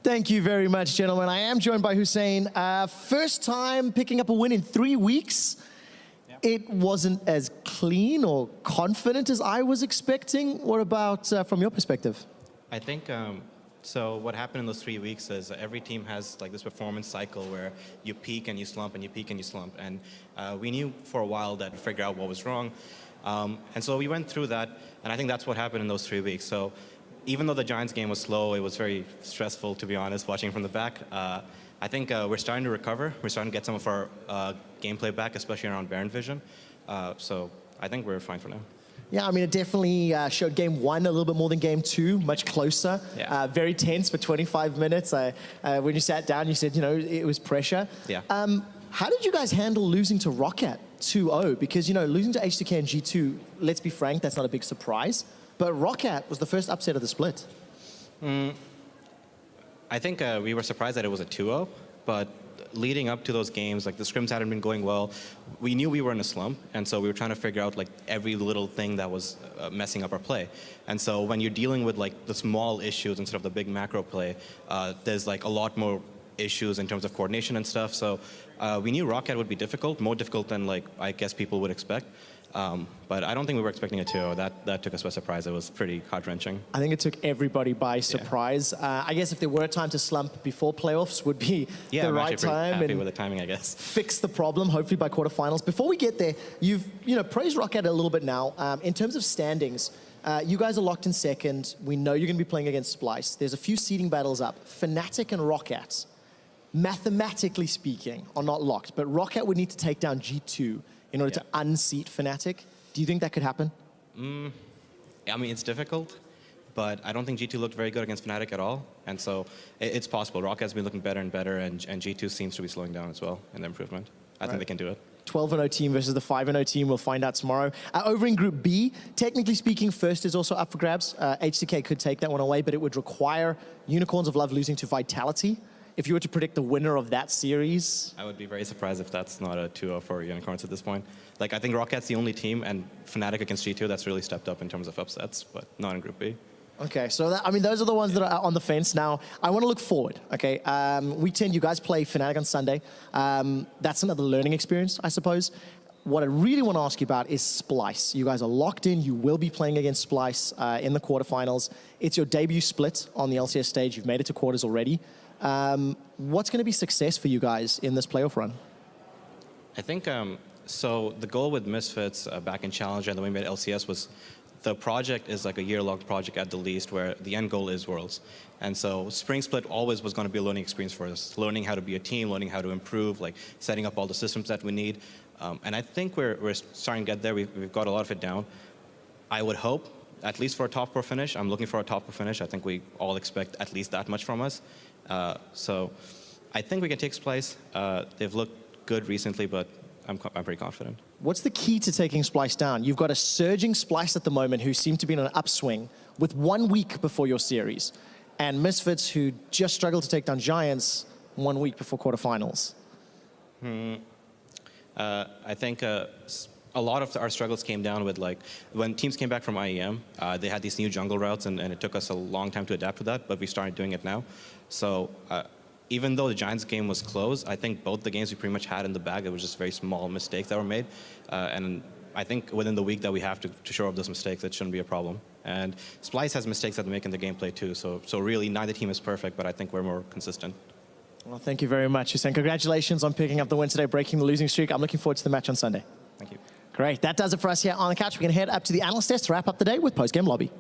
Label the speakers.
Speaker 1: Thank you very much, gentlemen. I am joined by Hussain. First time picking up a win in 3 weeks.
Speaker 2: Yeah.
Speaker 1: It wasn't as clean or confident as I was expecting. What about from your perspective?
Speaker 2: I think, so what happened in those 3 weeks is every team has like this performance cycle where you peak and you slump and you peak and you slump. And we knew for a while that to figure out what was wrong. And so we went through that, and I think that's what happened in those 3 weeks. So even though the Giants game was slow, it was very stressful, to be honest, watching from the back. I think we're starting to recover. We're starting to get some of our gameplay back, especially around Baron Vision. So I think we're fine for now.
Speaker 1: Yeah, I mean, it definitely showed game one a little bit more than game two, much closer.
Speaker 2: Yeah.
Speaker 1: Very tense for 25 minutes. When you sat down, you said, you know, it was pressure.
Speaker 2: Yeah.
Speaker 1: How did you guys handle losing to Rocket 2-0? Because, you know, losing to H2K and G2, let's be frank, that's not a big surprise. But Rocket was the first upset of the split.
Speaker 2: I think we were surprised that it was a 2-0, but leading up to those games, like the scrims hadn't been going well. We knew we were in a slump, and so we were trying to figure out like every little thing that was messing up our play. And so when you're dealing with like the small issues instead of the big macro play, there's like a lot more issues in terms of coordination and stuff. So we knew Rocket would be difficult, more difficult than like I guess people would expect. But I don't think we were expecting a 2-0. That took us by surprise. It was pretty heart-wrenching.
Speaker 1: I think it took everybody by surprise. Yeah. I guess if there were a time to slump before playoffs would be the right time.
Speaker 2: Happy with the timing, I guess.
Speaker 1: Fix the problem, hopefully by quarterfinals. Before we get there, you've praised Rocket a little bit now. In terms of standings, you guys are locked in second. We know you're going to be playing against Splice. There's a few seeding battles up. Fnatic and Rocket, mathematically speaking, are not locked. But Rocket would need to take down G2 in order to unseat Fnatic. Do you think that could happen?
Speaker 2: I mean, it's difficult, but I don't think G2 looked very good against Fnatic at all. And so it's possible. Rocket's been looking better and better, and G2 seems to be slowing down as well in their improvement. I think they can do it.
Speaker 1: 12-0 team versus the 5-0 team. We'll find out tomorrow. Over in Group B, technically speaking, first is also up for grabs. H2K could take that one away, but it would require Unicorns of Love losing to Vitality. If you were to predict the winner of that series?
Speaker 2: I would be very surprised if that's not a 2-0 for Unicorns at this point. Like, I think Rocket's the only team, and Fnatic against G2 that's really stepped up in terms of upsets, but not in Group B.
Speaker 1: Okay, so I mean, those are the ones that are on the fence. Now, I want to look forward, okay? Week 10, you guys play Fnatic on Sunday. That's another learning experience, I suppose. What I really want to ask you about is Splice. You guys are locked in. You will be playing against Splice in the quarterfinals. It's your debut split on the LCS stage. You've made it to quarters already. What's going to be success for you guys in this playoff run?
Speaker 2: I think, so the goal with Misfits back in Challenger and then we made LCS was the project is like a year-long project at the least where the end goal is Worlds. And so Spring Split always was going to be a learning experience for us, learning how to be a team, learning how to improve, like setting up all the systems that we need. And I think we're starting to get there. We've got a lot of it down. I would hope, at least for a top 4 finish. I'm looking for a top 4 finish. I think we all expect at least that much from us. So I think we can take Splice. They've looked good recently, but I'm pretty confident.
Speaker 1: What's the key to taking Splice down? You've got a surging Splice at the moment who seem to be in an upswing with 1 week before your series. And Misfits who just struggled to take down Giants 1 week before quarterfinals.
Speaker 2: I think a lot of our struggles came down with like when teams came back from IEM, they had these new jungle routes and it took us a long time to adapt to that, but we started doing it now. So even though the Giants game was close, I think both the games we pretty much had in the bag, it was just very small mistakes that were made. And I think within the week that we have to shore up those mistakes, it shouldn't be a problem. And Splice has mistakes that they make in the gameplay too. So really neither team is perfect, but I think we're more consistent.
Speaker 1: Well, thank you very much, Hussain. Congratulations on picking up the win today, breaking the losing streak. I'm looking forward to the match on Sunday.
Speaker 2: Thank you.
Speaker 1: Great. That does it for us here on the couch. We're going to head up to the analyst desk to wrap up the day with Post Game Lobby.